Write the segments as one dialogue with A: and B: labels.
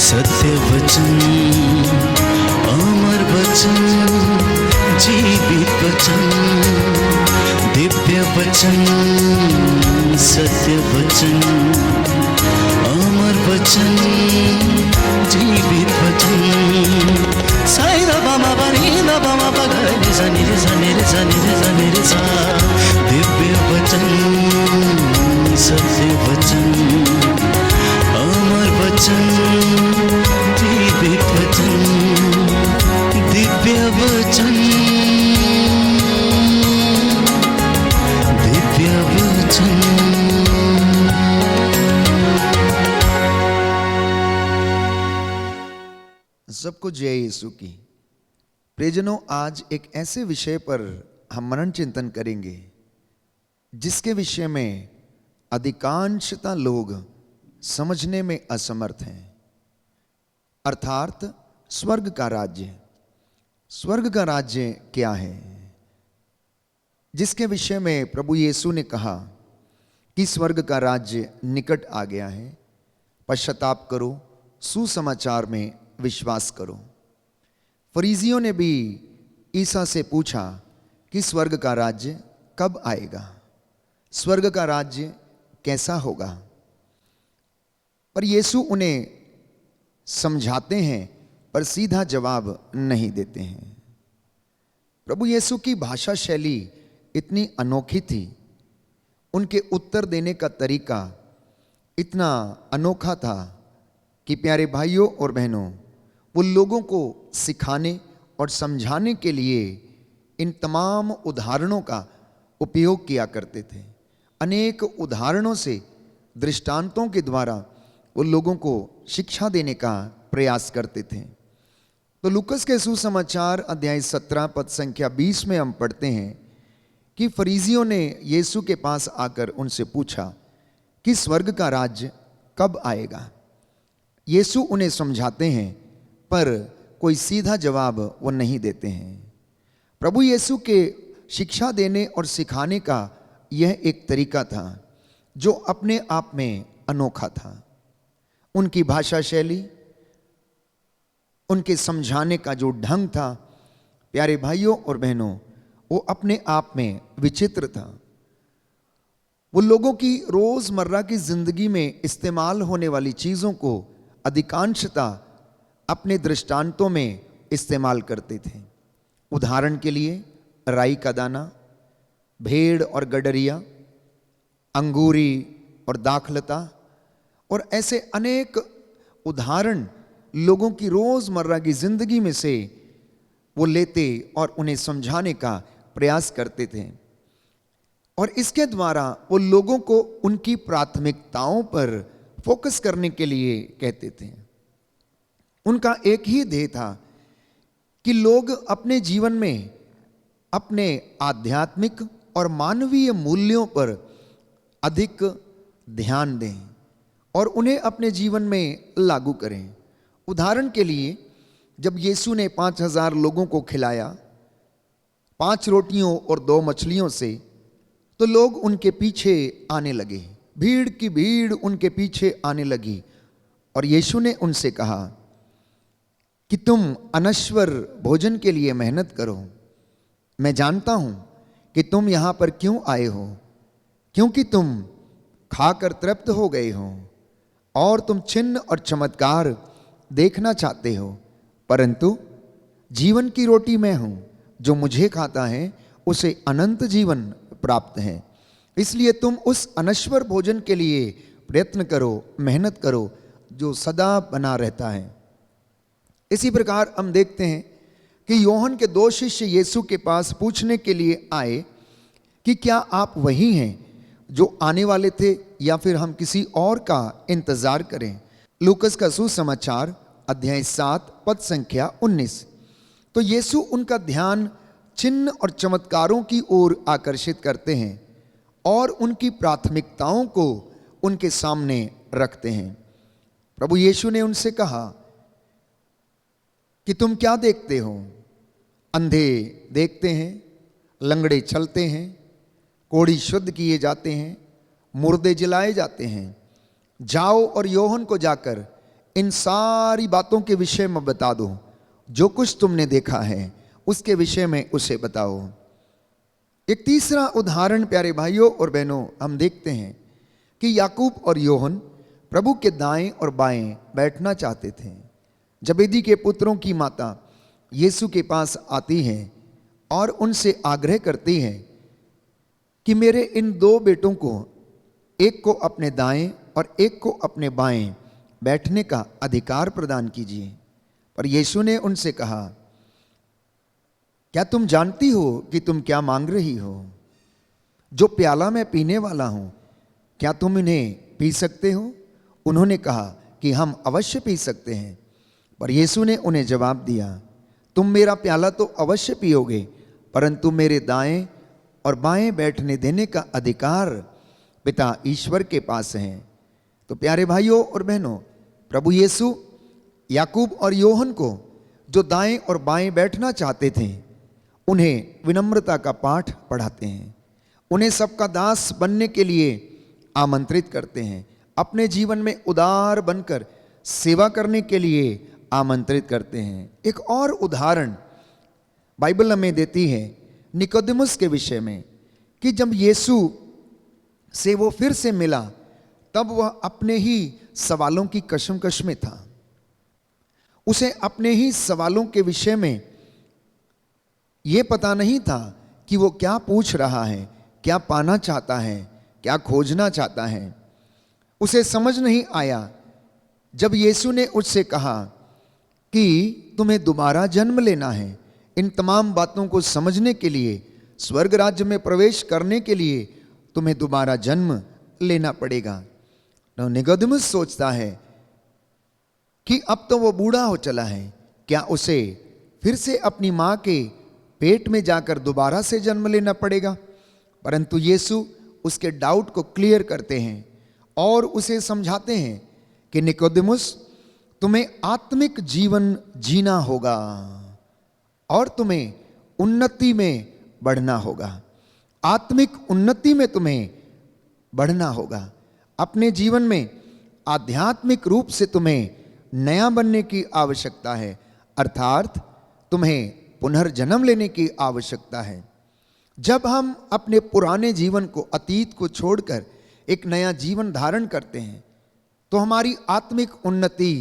A: सत्य वचन, अमर वचन, जीवित वचन, दिव्य वचन, सत्य वचन, अमर वचन, जीवित वचन। साई दा बामा बनी दा बामा बगरे रे सनी रे सनी रे सनी रे सनी रे सा। दिव्य वचन, सत्य वचन, अमर वचन, जीवित वचन, दिव्य वचन, दिव्य वचन।
B: सबको जय यीशु की। प्रियजनों, आज एक ऐसे विषय पर हम मनन चिंतन करेंगे जिसके विषय में अधिकांशतः लोग समझने में असमर्थ हैं, अर्थात स्वर्ग का राज्य। स्वर्ग का राज्य क्या है, जिसके विषय में प्रभु यीशु ने कहा कि स्वर्ग का राज्य निकट आ गया है, पश्चाताप करो, सुसमाचार में विश्वास करो। फरीसियों ने भी ईसा से पूछा कि स्वर्ग का राज्य कब आएगा, स्वर्ग का राज्य कैसा होगा। पर यीशु उन्हें समझाते हैं पर सीधा जवाब नहीं देते हैं। प्रभु यीशु की भाषा शैली इतनी अनोखी थी, उनके उत्तर देने का तरीका इतना अनोखा था कि प्यारे भाइयों और बहनों, वो लोगों को सिखाने और समझाने के लिए इन तमाम उदाहरणों का उपयोग किया करते थे। अनेक उदाहरणों से, दृष्टांतों के द्वारा वो लोगों को शिक्षा देने का प्रयास करते थे। तो लूकस के सुसमाचार अध्याय 17 पद संख्या 20 में हम पढ़ते हैं कि फरीसियों ने यीशु के पास आकर उनसे पूछा कि स्वर्ग का राज्य कब आएगा। यीशु उन्हें समझाते हैं पर कोई सीधा जवाब वो नहीं देते हैं। प्रभु यीशु के शिक्षा देने और सिखाने का यह एक तरीका था जो अपने आप में अनोखा था। उनकी भाषा शैली, उनके समझाने का जो ढंग था, प्यारे भाइयों और बहनों, वो अपने आप में विचित्र था। वो लोगों की रोजमर्रा की जिंदगी में इस्तेमाल होने वाली चीजों को अधिकांशतः अपने दृष्टांतों में इस्तेमाल करते थे। उदाहरण के लिए राई का दाना, भेड़ और गडरिया, अंगूरी और दाखलता, और ऐसे अनेक उदाहरण लोगों की रोजमर्रा की जिंदगी में से वो लेते और उन्हें समझाने का प्रयास करते थे। और इसके द्वारा वो लोगों को उनकी प्राथमिकताओं पर फोकस करने के लिए कहते थे। उनका एक ही ध्येय था कि लोग अपने जीवन में अपने आध्यात्मिक और मानवीय मूल्यों पर अधिक ध्यान दें और उन्हें अपने जीवन में लागू करें। उदाहरण के लिए, जब यीशु ने 5000 लोगों को खिलाया 5 रोटियों और 2 मछलियों से, तो लोग उनके पीछे आने लगे, भीड़ की भीड़ उनके पीछे आने लगी। और यीशु ने उनसे कहा कि तुम अनश्वर भोजन के लिए मेहनत करो। मैं जानता हूं कि तुम यहां पर क्यों आए हो, क्योंकि तुम खाकर तृप्त हो गए हो और तुम चिन्ह और चमत्कार देखना चाहते हो, परंतु जीवन की रोटी मैं हूं, जो मुझे खाता है उसे अनंत जीवन प्राप्त है। इसलिए तुम उस अनश्वर भोजन के लिए प्रयत्न करो, मेहनत करो, जो सदा बना रहता है। इसी प्रकार हम देखते हैं कि यूहन्ना के 2 शिष्य यीशु के पास पूछने के लिए आए कि क्या आप वही हैं जो आने वाले थे या फिर हम किसी और का इंतजार करें। लूकस का सुसमाचार अध्याय 7 पद संख्या 19। तो यीशु उनका ध्यान चिन्ह और चमत्कारों की ओर आकर्षित करते हैं और उनकी प्राथमिकताओं को उनके सामने रखते हैं। प्रभु यीशु ने उनसे कहा कि तुम क्या देखते हो? अंधे देखते हैं, लंगड़े चलते हैं, कोढ़ी शुद्ध किए जाते हैं, मुर्दे जलाए जाते हैं। जाओ और यूहन्ना को जाकर इन सारी बातों के विषय में बता दो, जो कुछ तुमने देखा है उसके विषय में उसे बताओ। एक तीसरा उदाहरण प्यारे भाइयों और बहनों हम देखते हैं कि याकूब और योहन प्रभु के दाएं और बाएं बैठना चाहते थे। जबेदी के पुत्रों की माता यीशु के पास आती है और उनसे आग्रह करती है कि मेरे इन दो बेटों को, एक को अपने दाएं और एक को अपने बाएं बैठने का अधिकार प्रदान कीजिए। पर यीशु ने उनसे कहा, क्या तुम जानती हो कि तुम क्या मांग रही हो? जो प्याला मैं पीने वाला हूं, क्या तुम इन्हें पी सकते हो? उन्होंने कहा कि हम अवश्य पी सकते हैं। पर यीशु ने उन्हें जवाब दिया, तुम मेरा प्याला तो अवश्य पियोगे, परंतु मेरे दाएं और बाएं बैठने देने का अधिकार पिता ईश्वर के पास है। तो प्यारे भाइयों और बहनों, प्रभु यीशु याकूब और योहन को, जो दाएं और बाएं बैठना चाहते थे, उन्हें विनम्रता का पाठ पढ़ाते हैं। उन्हें सबका दास बनने के लिए आमंत्रित करते हैं। अपने जीवन में उदार बनकर सेवा करने के लिए आमंत्रित करते हैं। एक और उदाहरण बाइबल हमें देती है निकोदेमुस के विषय में, कि जब यीशु से वो फिर से मिला तब वह अपने ही सवालों की कशमकश में था। उसे अपने ही सवालों के विषय में ये पता नहीं था कि वो क्या पूछ रहा है, क्या पाना चाहता है, क्या खोजना चाहता है। उसे समझ नहीं आया जब यीशु ने उससे कहा कि तुम्हें दोबारा जन्म लेना है। इन तमाम बातों को समझने के लिए, स्वर्ग राज्य में प्रवेश करने के लिए तुम्हें दोबारा जन्म लेना पड़ेगा। तो निकोदेमुस सोचता है कि अब तो वो बूढ़ा हो चला है, क्या उसे फिर से अपनी माँ के पेट में जाकर दोबारा से जन्म लेना पड़ेगा? परंतु यीशु उसके डाउट को क्लियर करते हैं और उसे समझाते हैं कि निकोदेमुस, तुम्हें आत्मिक जीवन जीना होगा और तुम्हें उन्नति में बढ़ना होगा। आत्मिक उन्नति में तुम्हें बढ़ना होगा। अपने जीवन में आध्यात्मिक रूप से तुम्हें नया बनने की आवश्यकता है, अर्थात तुम्हें पुनर्जन्म लेने की आवश्यकता है। जब हम अपने पुराने जीवन को, अतीत को छोड़कर एक नया जीवन धारण करते हैं तो हमारी आत्मिक उन्नति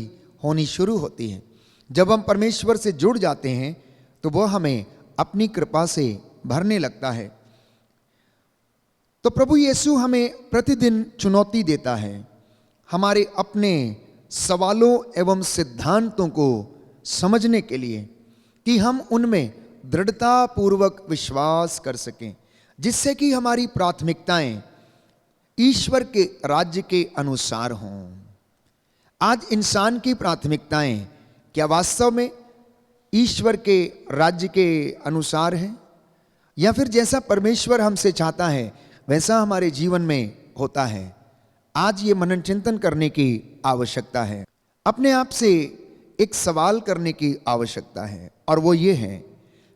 B: होनी शुरू होती है। जब हम परमेश्वर से जुड़ जाते हैं तो वह हमें अपनी कृपा से भरने लगता है। तो प्रभु यीशु हमें प्रतिदिन चुनौती देता है हमारे अपने सवालों एवं सिद्धांतों को समझने के लिए, कि हम उनमें दृढ़ता पूर्वक विश्वास कर सकें, जिससे कि हमारी प्राथमिकताएं ईश्वर के राज्य के अनुसार हों। आज इंसान की प्राथमिकताएं क्या वास्तव में ईश्वर के राज्य के अनुसार हैं, या फिर जैसा परमेश्वर हमसे चाहता है वैसा हमारे जीवन में होता है? आज ये मनन चिंतन करने की आवश्यकता है। अपने आप से एक सवाल करने की आवश्यकता है, और वो ये है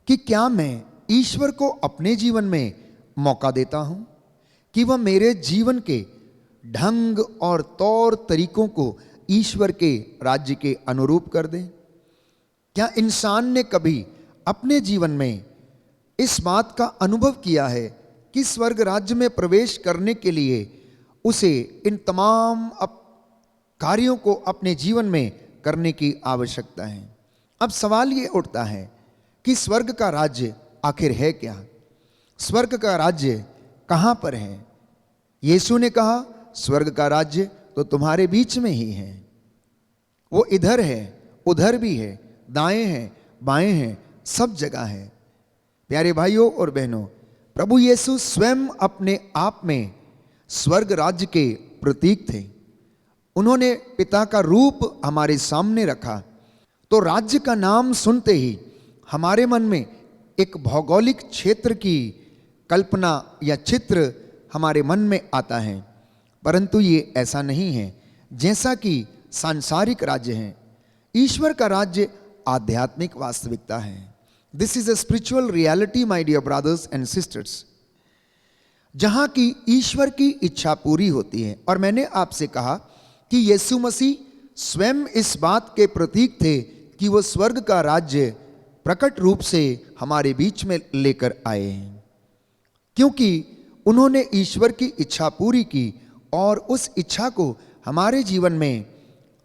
B: कि क्या मैं ईश्वर को अपने जीवन में मौका देता हूं कि वह मेरे जीवन के ढंग और तौर तरीकों को ईश्वर के राज्य के अनुरूप कर दे? क्या इंसान ने कभी अपने जीवन में इस बात का अनुभव किया है कि स्वर्ग राज्य में प्रवेश करने के लिए उसे इन तमाम कार्यों को अपने जीवन में करने की आवश्यकता है? अब सवाल ये उठता है कि स्वर्ग का राज्य आखिर है क्या? स्वर्ग का राज्य कहाँ पर है? यीशु ने कहा स्वर्ग का राज्य तो तुम्हारे बीच में ही है। वो इधर है, उधर भी है, दाएं हैं, बाएं हैं, सब जगह है। प्यारे भाइयों और बहनों, प्रभु यीशु स्वयं अपने आप में स्वर्ग राज्य के प्रतीक थे। उन्होंने पिता का रूप हमारे सामने रखा। तो राज्य का नाम सुनते ही हमारे मन में एक भौगोलिक क्षेत्र की कल्पना या चित्र हमारे मन में आता है, परंतु ये ऐसा नहीं है जैसा कि सांसारिक राज्य है। ईश्वर का राज्य आध्यात्मिक वास्तविकता है। This is a spiritual reality my dear brothers and sisters, जहां की ईश्वर की इच्छा पूरी होती है। और मैंने आपसे कहा कि यीशु मसीह स्वयं इस बात के प्रतीक थे कि वो स्वर्ग का राज्य प्रकट रूप से हमारे बीच में लेकर आए हैं, क्योंकि उन्होंने ईश्वर की इच्छा पूरी की और उस इच्छा को हमारे जीवन में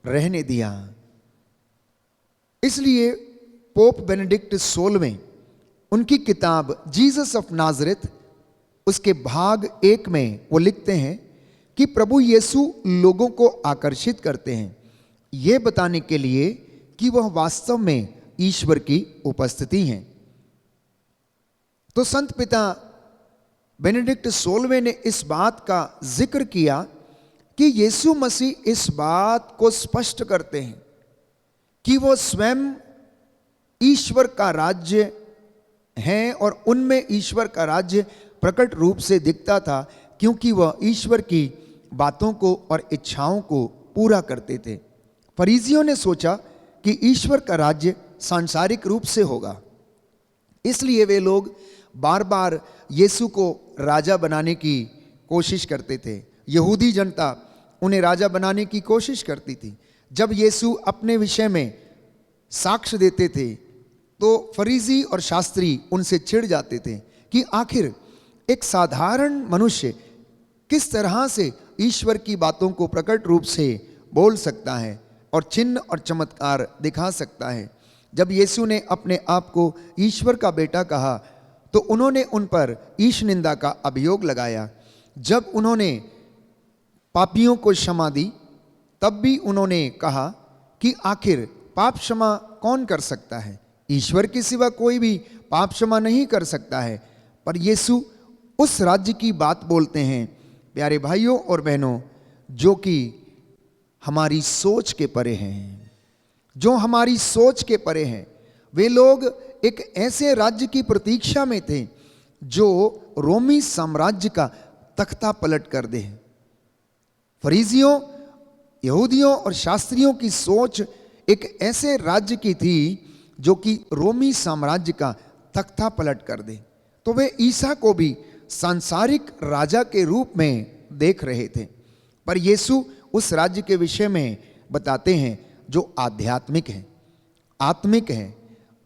B: रहने दिया। इसलिए पोप बेनेडिक्ट 16वें उनकी किताब जीसस ऑफ नाजरेथ उसके भाग 1 में वो लिखते हैं कि प्रभु यीशु लोगों को आकर्षित करते हैं ये बताने के लिए कि वह वास्तव में ईश्वर की उपस्थिति हैं। तो संत पिता बेनेडिक्ट 16वें ने इस बात का जिक्र किया कि यीशु मसीह इस बात को स्पष्ट करते हैं कि वो स्वयं ईश्वर का राज्य हैं और उनमें ईश्वर का राज्य प्रकट रूप से दिखता था, क्योंकि वह ईश्वर की बातों को और इच्छाओं को पूरा करते थे। फरीसियों ने सोचा कि ईश्वर का राज्य सांसारिक रूप से होगा, इसलिए वे लोग बार बार यीशु को राजा बनाने की कोशिश करते थे। यहूदी जनता उन्हें राजा बनाने की कोशिश करती थी। जब यीशु अपने विषय में साक्ष्य देते थे तो फरीसी और शास्त्री उनसे चिढ़ जाते थे कि आखिर एक साधारण मनुष्य किस तरह से ईश्वर की बातों को प्रकट रूप से बोल सकता है और चिन्ह और चमत्कार दिखा सकता है। जब यीशु ने अपने आप को ईश्वर का बेटा कहा तो उन्होंने उन पर ईश निंदा का अभियोग लगाया। जब उन्होंने पापियों को क्षमा दी तब भी उन्होंने कहा कि आखिर पाप क्षमा कौन कर सकता है? ईश्वर के सिवा कोई भी पाप क्षमा नहीं कर सकता है। पर यीशु उस राज्य की बात बोलते हैं, प्यारे भाइयों और बहनों, जो कि हमारी सोच के परे हैं, जो हमारी सोच के परे हैं। वे लोग एक ऐसे राज्य की प्रतीक्षा में थे जो रोमी साम्राज्य का तख्ता पलट कर दे। फरीसियों, यहूदियों और शास्त्रियों की सोच एक ऐसे राज्य की थी जो कि रोमी साम्राज्य का तख्ता पलट कर दे। तो वे ईसा को भी सांसारिक राजा के रूप में देख रहे थे, पर यीशु उस राज्य के विषय में बताते हैं जो आध्यात्मिक है, आत्मिक है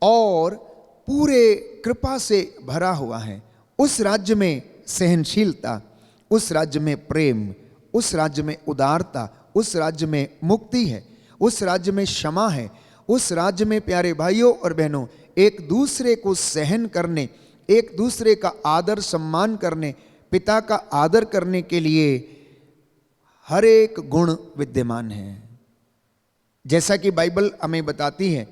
B: और पूरे कृपा से भरा हुआ है। उस राज्य में सहनशीलता, उस राज्य में प्रेम, उस राज्य में उदारता, उस राज्य में मुक्ति है, उस राज्य में क्षमा है, उस राज्य में प्यारे भाइयों और बहनों एक दूसरे को सहन करने, एक दूसरे का आदर सम्मान करने, पिता का आदर करने के लिए हर एक गुण विद्यमान है। जैसा कि बाइबल हमें बताती है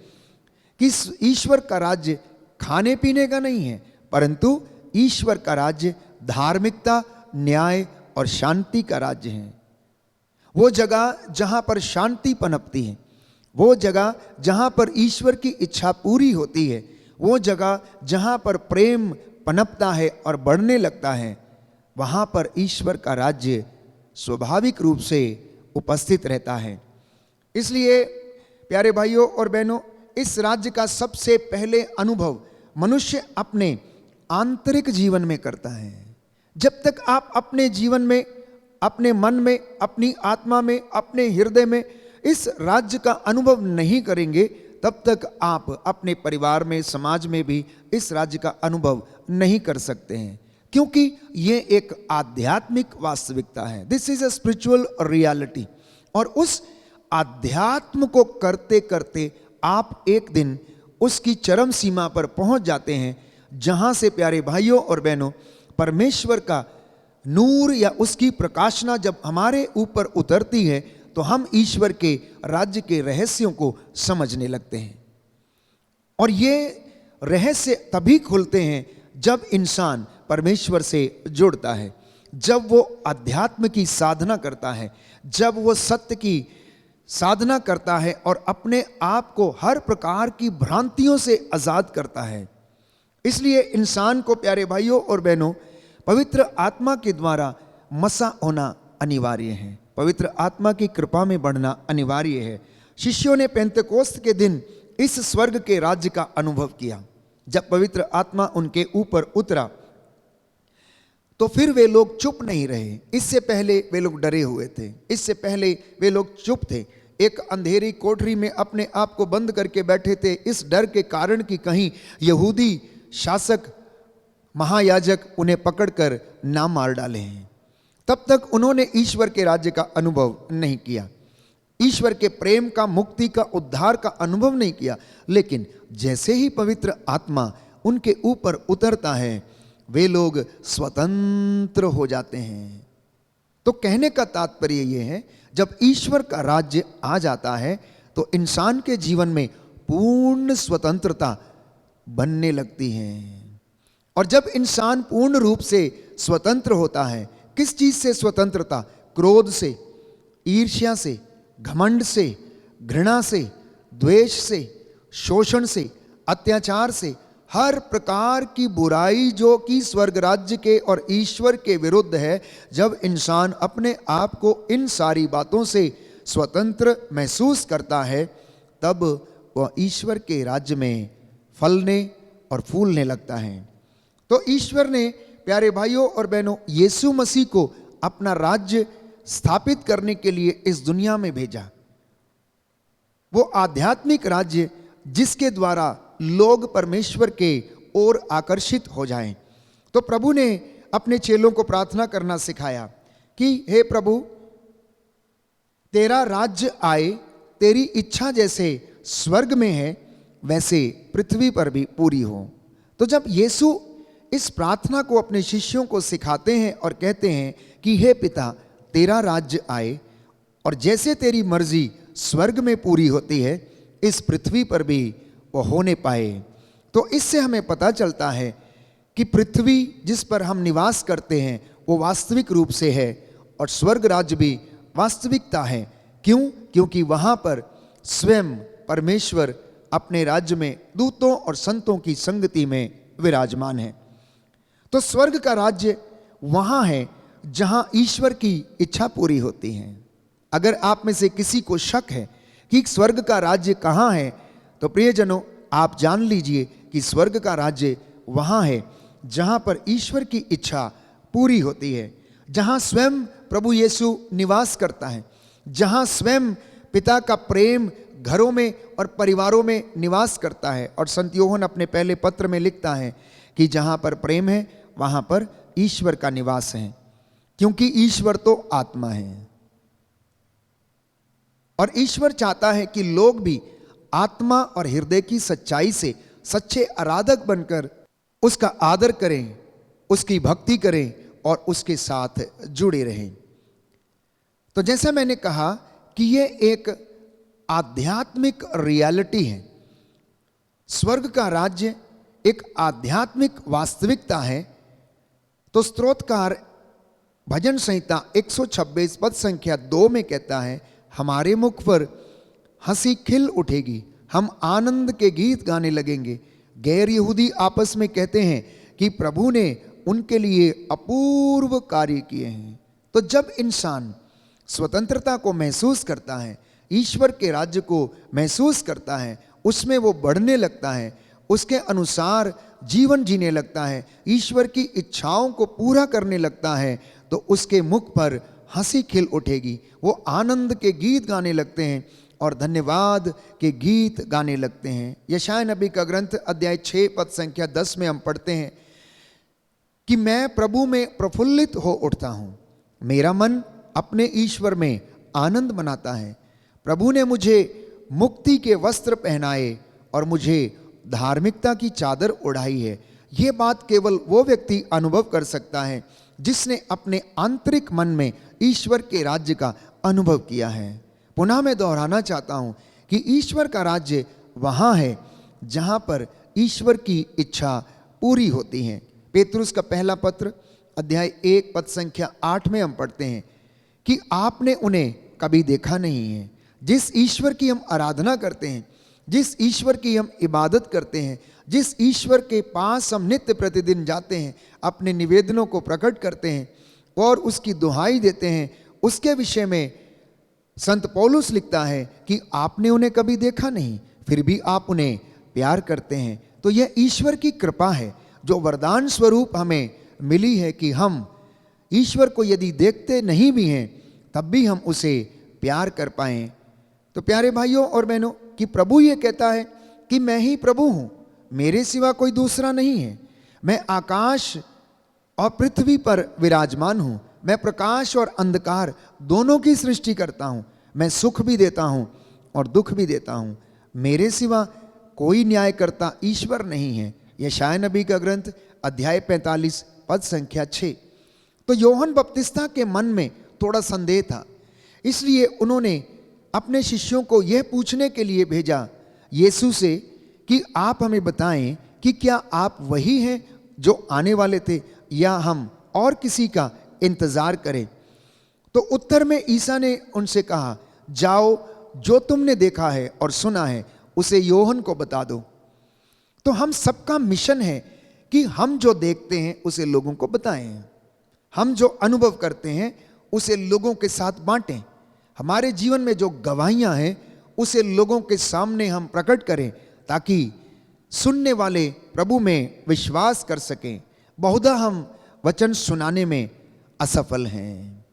B: कि ईश्वर का राज्य खाने पीने का नहीं है, परंतु ईश्वर का राज्य धार्मिकता, न्याय और शांति का राज्य है। वो जगह जहां पर शांति पनपती है, वो जगह जहां पर ईश्वर की इच्छा पूरी होती है, वो जगह जहां पर प्रेम पनपता है और बढ़ने लगता है, वहां पर ईश्वर का राज्य स्वाभाविक रूप से उपस्थित रहता है। इसलिए प्यारे भाइयों और बहनों, इस राज्य का सबसे पहले अनुभव मनुष्य अपने आंतरिक जीवन में करता है। जब तक आप अपने जीवन में, अपने मन में, अपनी आत्मा में, अपने हृदय में इस राज्य का अनुभव नहीं करेंगे, तब तक आप अपने परिवार में, समाज में भी इस राज्य का अनुभव नहीं कर सकते हैं, क्योंकि ये एक आध्यात्मिक वास्तविकता है। This is a spiritual reality. और उस आध्यात्म को करते करते आप एक दिन उसकी चरम सीमा पर पहुंच जाते हैं, जहां से प्यारे भाइयों और बहनों परमेश्वर का नूर या उसकी प्रकाशना जब हमारे ऊपर उतरती है तो हम ईश्वर के राज्य के रहस्यों को समझने लगते हैं। और ये रहस्य तभी खुलते हैं जब इंसान परमेश्वर से जुड़ता है, जब वो अध्यात्म की साधना करता है, जब वो सत्य की साधना करता है और अपने आप को हर प्रकार की भ्रांतियों से आजाद करता है। इसलिए इंसान को प्यारे भाइयों और बहनों पवित्र आत्मा के द्वारा मसा होना अनिवार्य है, पवित्र आत्मा की कृपा में बढ़ना अनिवार्य है। शिष्यों ने पेंतेकोस्त के दिन इस स्वर्ग के राज्य का अनुभव किया। जब पवित्र आत्मा उनके ऊपर उतरा तो फिर वे लोग चुप नहीं रहे। इससे पहले वे लोग डरे हुए थे, इससे पहले वे लोग चुप थे, एक अंधेरी कोठरी में अपने आप को बंद करके बैठे थे, इस डर के कारण कि कहीं यहूदी शासक महायाजक उन्हें पकड़कर ना मार डाले हैं। तब तक उन्होंने ईश्वर के राज्य का अनुभव नहीं किया, ईश्वर के प्रेम का, मुक्ति का, उद्धार का अनुभव नहीं किया। लेकिन जैसे ही पवित्र आत्मा उनके ऊपर उतरता है, वे लोग स्वतंत्र हो जाते हैं। तो कहने का तात्पर्य यह है, जब ईश्वर का राज्य आ जाता है तो इंसान के जीवन में पूर्ण स्वतंत्रता बनने लगती है। और जब इंसान पूर्ण रूप से स्वतंत्र होता है, किस चीज से स्वतंत्रता? क्रोध से, ईर्ष्या से, घमंड से, घृणा से, द्वेष से, शोषण से, अत्याचार से, हर प्रकार की बुराई जो कि स्वर्ग राज्य के और ईश्वर के विरुद्ध है। जब इंसान अपने आप को इन सारी बातों से स्वतंत्र महसूस करता है, तब वह ईश्वर के राज्य में फलने और फूलने लगता है। तो ईश्वर ने प्यारे भाइयों और बहनों यीशु मसीह को अपना राज्य स्थापित करने के लिए इस दुनिया में भेजा। वो आध्यात्मिक राज्य जिसके द्वारा लोग परमेश्वर के ओर आकर्षित हो जाएं। तो प्रभु ने अपने चेलों को प्रार्थना करना सिखाया कि हे प्रभु, तेरा राज्य आए, तेरी इच्छा जैसे स्वर्ग में है वैसे पृथ्वी पर भी पूरी हो। तो जब यीशु इस प्रार्थना को अपने शिष्यों को सिखाते हैं और कहते हैं कि हे पिता, तेरा राज्य आए और जैसे तेरी मर्जी स्वर्ग में पूरी होती है, इस पृथ्वी पर भी वो होने पाए, तो इससे हमें पता चलता है कि पृथ्वी जिस पर हम निवास करते हैं वो वास्तविक रूप से है और स्वर्ग राज्य भी वास्तविकता है। क्यों? क्योंकि वहाँ पर स्वयं परमेश्वर अपने राज्य में दूतों और संतों की संगति में विराजमान है। तो स्वर्ग का राज्य वहाँ है जहाँ ईश्वर की इच्छा पूरी होती है। अगर आप में से किसी को शक है कि स्वर्ग का राज्य कहाँ है, तो प्रियजनों, आप जान लीजिए कि स्वर्ग का राज्य वहाँ है जहाँ पर ईश्वर की इच्छा पूरी होती है, जहाँ स्वयं प्रभु यीशु निवास करता है, जहाँ स्वयं पिता का प्रेम घरों में और परिवारों में निवास करता है। और संत योहन अपने पहले पत्र में लिखता है कि जहाँ पर प्रेम है वहाँ पर ईश्वर का निवास है, क्योंकि ईश्वर तो आत्मा है और ईश्वर चाहता है कि लोग भी आत्मा और हृदय की सच्चाई से सच्चे आराधक बनकर उसका आदर करें, उसकी भक्ति करें और उसके साथ जुड़े रहें। तो जैसा मैंने कहा कि ये एक आध्यात्मिक रियलिटी है। स्वर्ग का राज्य एक आध्यात्मिक वास्तविकता है। तो स्तोत्रकार भजन संहिता 126 पद संख्या 2 में कहता है, हमारे मुख पर हंसी खिल उठेगी, हम आनंद के गीत गाने लगेंगे। गैर यहूदी आपस में कहते हैं कि प्रभु ने उनके लिए अपूर्व कार्य किए हैं। तो जब इंसान स्वतंत्रता को महसूस करता है, ईश्वर के राज्य को महसूस करता है, उसमें वो बढ़ने लगता है, उसके अनुसार जीवन जीने लगता है, ईश्वर की इच्छाओं को पूरा करने लगता है, तो उसके मुख पर हंसी खिल उठेगी। वो आनंद के गीत गाने लगते हैं और धन्यवाद के गीत गाने लगते हैं। यशायाह नबी का ग्रंथ अध्याय 6 पद संख्या 10 में हम पढ़ते हैं कि मैं प्रभु में प्रफुल्लित हो उठता हूँ, मेरा मन अपने ईश्वर में आनंद मनाता है। प्रभु ने मुझे मुक्ति के वस्त्र पहनाए और मुझे धार्मिकता की चादर ओढ़ाई है। ये बात केवल वो व्यक्ति अनुभव कर सकता है जिसने अपने आंतरिक मन में ईश्वर के राज्य का अनुभव किया है। पुनः मैं दोहराना चाहता हूँ कि ईश्वर का राज्य वहाँ है जहाँ पर ईश्वर की इच्छा पूरी होती है। पेतरुस का पहला पत्र अध्याय 1 पद संख्या 8 में हम पढ़ते हैं कि आपने उन्हें कभी देखा नहीं है, जिस ईश्वर की हम आराधना करते हैं, जिस ईश्वर की हम इबादत करते हैं, जिस ईश्वर के पास हम नित्य प्रतिदिन जाते हैं, अपने निवेदनों को प्रकट करते हैं और उसकी दुहाई देते हैं, उसके विषय में संत पौलुस लिखता है कि आपने उन्हें कभी देखा नहीं, फिर भी आप उन्हें प्यार करते हैं। तो यह ईश्वर की कृपा है जो वरदान स्वरूप हमें मिली है कि हम ईश्वर को यदि देखते नहीं भी हैं तब भी हम उसे प्यार कर पाएं। तो तो प्यारे भाइयों और बहनों, कि प्रभु ये कहता है कि मैं ही प्रभु हूं, मेरे सिवा कोई दूसरा नहीं है। मैं आकाश और पृथ्वी पर विराजमान हूं, मैं प्रकाश और अंधकार दोनों की सृष्टि करता हूं, मैं सुख भी देता हूं और दुख भी देता हूं, मेरे सिवा कोई न्यायकर्ता ईश्वर नहीं है। यशायाह नबी का ग्रंथ अध्याय 45 पद संख्या 6। तो यूहन्ना बपतिस्ता के मन में थोड़ा संदेह था, इसलिए उन्होंने अपने शिष्यों को यह पूछने के लिए भेजा यीशु से कि आप हमें बताएं कि क्या आप वही हैं जो आने वाले थे या हम और किसी का इंतजार करें। तो उत्तर में ईसा ने उनसे कहा, जाओ, जो तुमने देखा है और सुना है उसे यूहन्ना को बता दो। तो हम सबका मिशन है कि हम जो देखते हैं उसे लोगों को बताएं, हम जो अनुभव करते हैं उसे लोगों के साथ बांटें, हमारे जीवन में जो गवाहियां हैं उसे लोगों के सामने हम प्रकट करें, ताकि सुनने वाले प्रभु में विश्वास कर सकें। बहुधा हम वचन सुनाने में असफल हैं।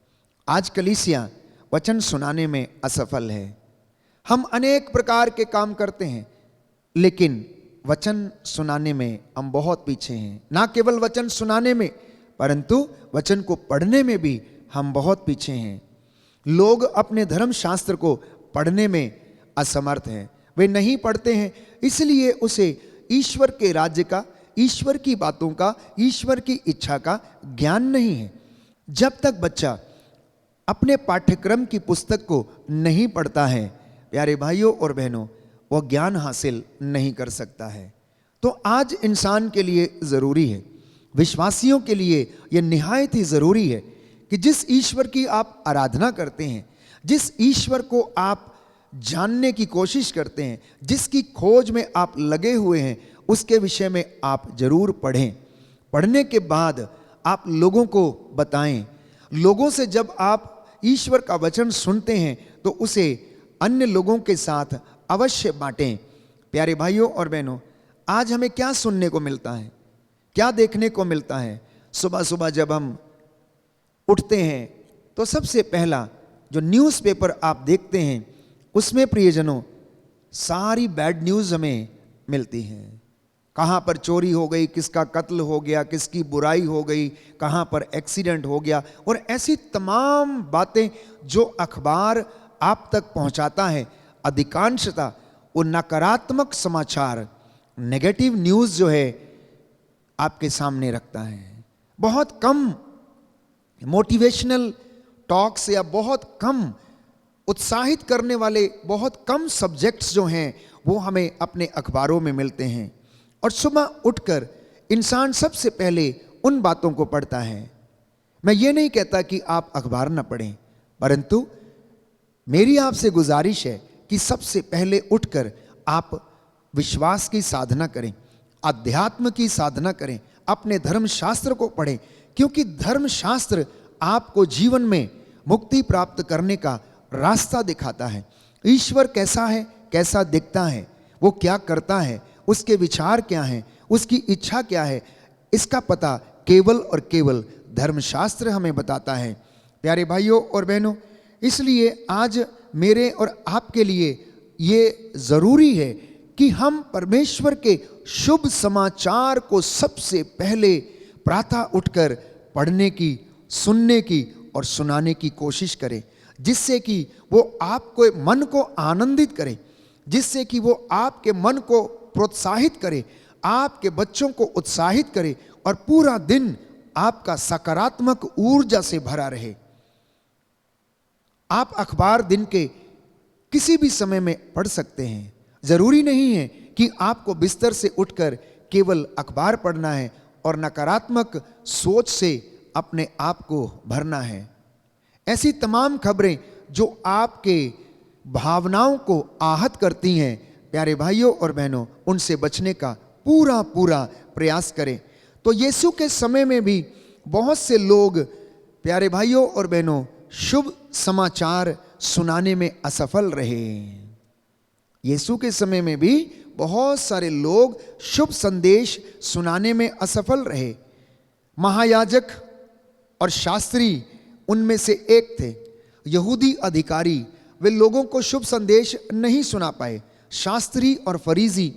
B: आज कलीसिया वचन सुनाने में असफल है। हम अनेक प्रकार के काम करते हैं, लेकिन वचन सुनाने में हम बहुत पीछे हैं। ना केवल वचन सुनाने में, परंतु वचन को पढ़ने में भी हम बहुत पीछे हैं। लोग अपने धर्म शास्त्र को पढ़ने में असमर्थ हैं, वे नहीं पढ़ते हैं, इसलिए उसे ईश्वर के राज्य का, ईश्वर की बातों का, ईश्वर की इच्छा का ज्ञान नहीं है। जब तक बच्चा अपने पाठ्यक्रम की पुस्तक को नहीं पढ़ता है, प्यारे भाइयों और बहनों, वह ज्ञान हासिल नहीं कर सकता है। तो आज इंसान के लिए ज़रूरी है, विश्वासियों के लिए यह निहायत ही ज़रूरी है कि जिस ईश्वर की आप आराधना करते हैं, जिस ईश्वर को आप जानने की कोशिश करते हैं, जिसकी खोज में आप लगे हुए हैं, उसके विषय में आप जरूर पढ़ें। पढ़ने के बाद आप लोगों को बताएं। लोगों से जब आप ईश्वर का वचन सुनते हैं तो उसे अन्य लोगों के साथ अवश्य बांटें। प्यारे भाइयों और बहनों, आज हमें क्या सुनने को मिलता है, क्या देखने को मिलता है? सुबह सुबह जब हम उठते हैं तो सबसे पहला जो न्यूज़पेपर आप देखते हैं उसमें प्रियजनों सारी बैड न्यूज़ हमें मिलती हैं। कहाँ पर चोरी हो गई, किसका कत्ल हो गया, किसकी बुराई हो गई, कहाँ पर एक्सीडेंट हो गया, और ऐसी तमाम बातें जो अखबार आप तक पहुँचाता है, अधिकांशतः वो नकारात्मक समाचार, नेगेटिव न्यूज़ जो है आपके सामने रखता है। बहुत कम मोटिवेशनल टॉक्स या बहुत कम उत्साहित करने वाले बहुत कम सब्जेक्ट्स जो हैं वो हमें अपने अखबारों में मिलते हैं। और सुबह उठकर इंसान सबसे पहले उन बातों को पढ़ता है। मैं ये नहीं कहता कि आप अखबार ना पढ़ें, परंतु मेरी आपसे गुजारिश है कि सबसे पहले उठकर आप विश्वास की साधना करें, अध्यात्म की साधना करें, अपने धर्मशास्त्र को पढ़ें, क्योंकि धर्मशास्त्र आपको जीवन में मुक्ति प्राप्त करने का रास्ता दिखाता है। ईश्वर कैसा है, कैसा दिखता है, वो क्या करता है, उसके विचार क्या हैं, उसकी इच्छा क्या है, इसका पता केवल और केवल धर्मशास्त्र हमें बताता है। प्यारे भाइयों और बहनों, इसलिए आज मेरे और आपके लिए ये ज़रूरी है कि हम परमेश्वर के शुभ समाचार को सबसे पहले प्रातः उठकर पढ़ने की, सुनने की और सुनाने की कोशिश करें, जिससे कि वो आपको मन को आनंदित करे, जिससे कि वो आपके मन को प्रोत्साहित करे, आपके बच्चों को उत्साहित करे और पूरा दिन आपका सकारात्मक ऊर्जा से भरा रहे। आप अखबार दिन के किसी भी समय में पढ़ सकते हैं। जरूरी नहीं है कि आपको बिस्तर से उठकर केवल अखबार पढ़ना है और नकारात्मक सोच से अपने आप को भरना है। ऐसी तमाम खबरें जो आपके भावनाओं को आहत करती हैं, प्यारे भाइयों और बहनों, उनसे बचने का पूरा पूरा प्रयास करें। तो यीशु के समय में भी बहुत से लोग, प्यारे भाइयों और बहनों, शुभ समाचार सुनाने में असफल रहे। यीशु के समय में भी बहुत सारे लोग शुभ संदेश सुनाने में असफल रहे। महायाजक और शास्त्री उनमें से एक थे। यहूदी अधिकारी वे लोगों को शुभ संदेश नहीं सुना पाए। शास्त्री और फरीसी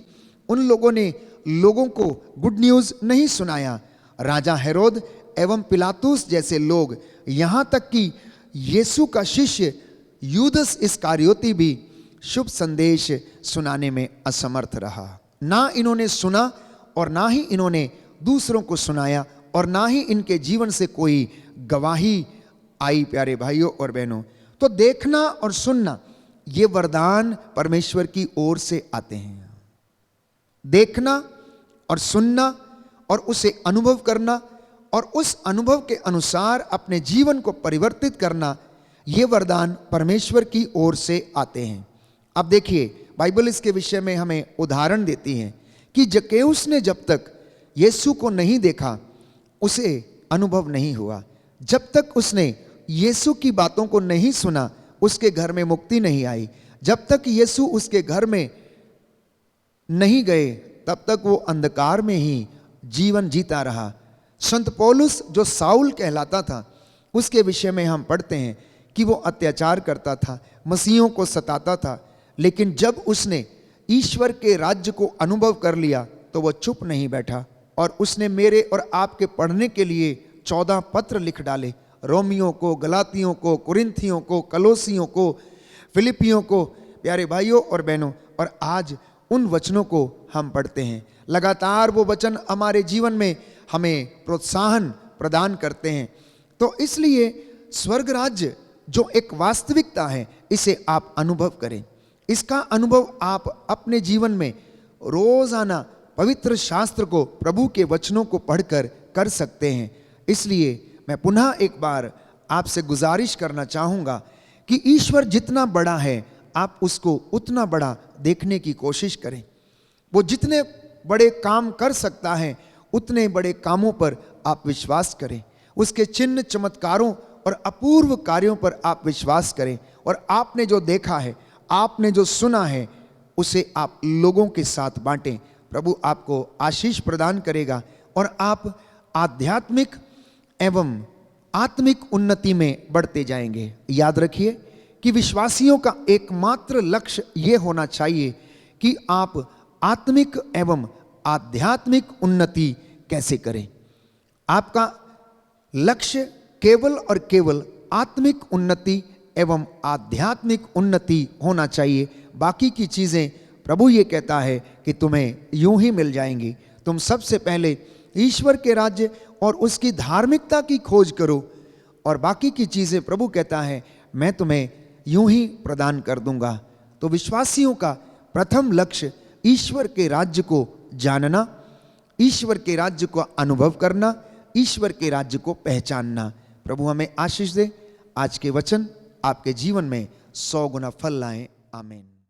B: उन लोगों ने लोगों को गुड न्यूज़ नहीं सुनाया। राजा हेरोद एवं पिलातुस जैसे लोग, यहाँ तक कि यीशु का शिष्य यूदस इस्करियोती भी शुभ संदेश सुनाने में असमर्थ रहा। ना इन्होंने सुना और ना ही इन्होंने दूसरों को सुनाया और ना ही इनके जीवन से कोई गवाही आई। प्यारे भाइयों और बहनों, तो देखना और सुनना ये वरदान परमेश्वर की ओर से आते हैं। देखना और सुनना और उसे अनुभव करना और उस अनुभव के अनुसार अपने जीवन को परिवर्तित करना, ये वरदान परमेश्वर की ओर से आते हैं। अब देखिए, बाइबल इसके विषय में हमें उदाहरण देती है कि जक्केउस ने जब तक यीशु को नहीं देखा उसे अनुभव नहीं हुआ। जब तक उसने यीशु की बातों को नहीं सुना उसके घर में मुक्ति नहीं आई। जब तक यीशु उसके घर में नहीं गए तब तक वो अंधकार में ही जीवन जीता रहा। संत पौलुस जो साउल कहलाता था, उसके विषय में हम पढ़ते हैं कि वो अत्याचार करता था, मसीहों को सताता था, लेकिन जब उसने ईश्वर के राज्य को अनुभव कर लिया तो वह चुप नहीं बैठा और उसने मेरे और आपके पढ़ने के लिए 14 पत्र लिख डाले। रोमियों को, गलातियों को, कुरिन्थियों को, कलोसियों को, फिलिपियों को। प्यारे भाइयों और बहनों, और आज उन वचनों को हम पढ़ते हैं। लगातार वो वचन हमारे जीवन में हमें प्रोत्साहन प्रदान करते हैं। तो इसलिए स्वर्ग राज्य जो एक वास्तविकता है, इसे आप अनुभव करें। इसका अनुभव आप अपने जीवन में रोजाना पवित्र शास्त्र को, प्रभु के वचनों को पढ़कर कर सकते हैं। इसलिए मैं पुनः एक बार आपसे गुजारिश करना चाहूँगा कि ईश्वर जितना बड़ा है आप उसको उतना बड़ा देखने की कोशिश करें। वो जितने बड़े काम कर सकता है उतने बड़े कामों पर आप विश्वास करें। उसके चिन्ह, चमत्कारों और अपूर्व कार्यों पर आप विश्वास करें। और आपने जो देखा है, आपने जो सुना है, उसे आप लोगों के साथ बांटें। प्रभु आपको आशीष प्रदान करेगा और आप आध्यात्मिक एवं आत्मिक उन्नति में बढ़ते जाएंगे। याद रखिए कि विश्वासियों का एकमात्र लक्ष्य यह होना चाहिए कि आप आत्मिक एवं आध्यात्मिक उन्नति कैसे करें। आपका लक्ष्य केवल और केवल आत्मिक उन्नति एवं आध्यात्मिक उन्नति होना चाहिए। बाकी की चीज़ें प्रभु ये कहता है कि तुम्हें यूं ही मिल जाएंगी। तुम सबसे पहले ईश्वर के राज्य और उसकी धार्मिकता की खोज करो और बाकी की चीज़ें प्रभु कहता है मैं तुम्हें यूं ही प्रदान कर दूंगा। तो विश्वासियों का प्रथम लक्ष्य ईश्वर के राज्य को जानना, ईश्वर के राज्य को अनुभव करना, ईश्वर के राज्य को पहचानना। प्रभु हमें आशीष दे। आज के वचन आपके जीवन में 100 गुना फल लाएं। आमीन।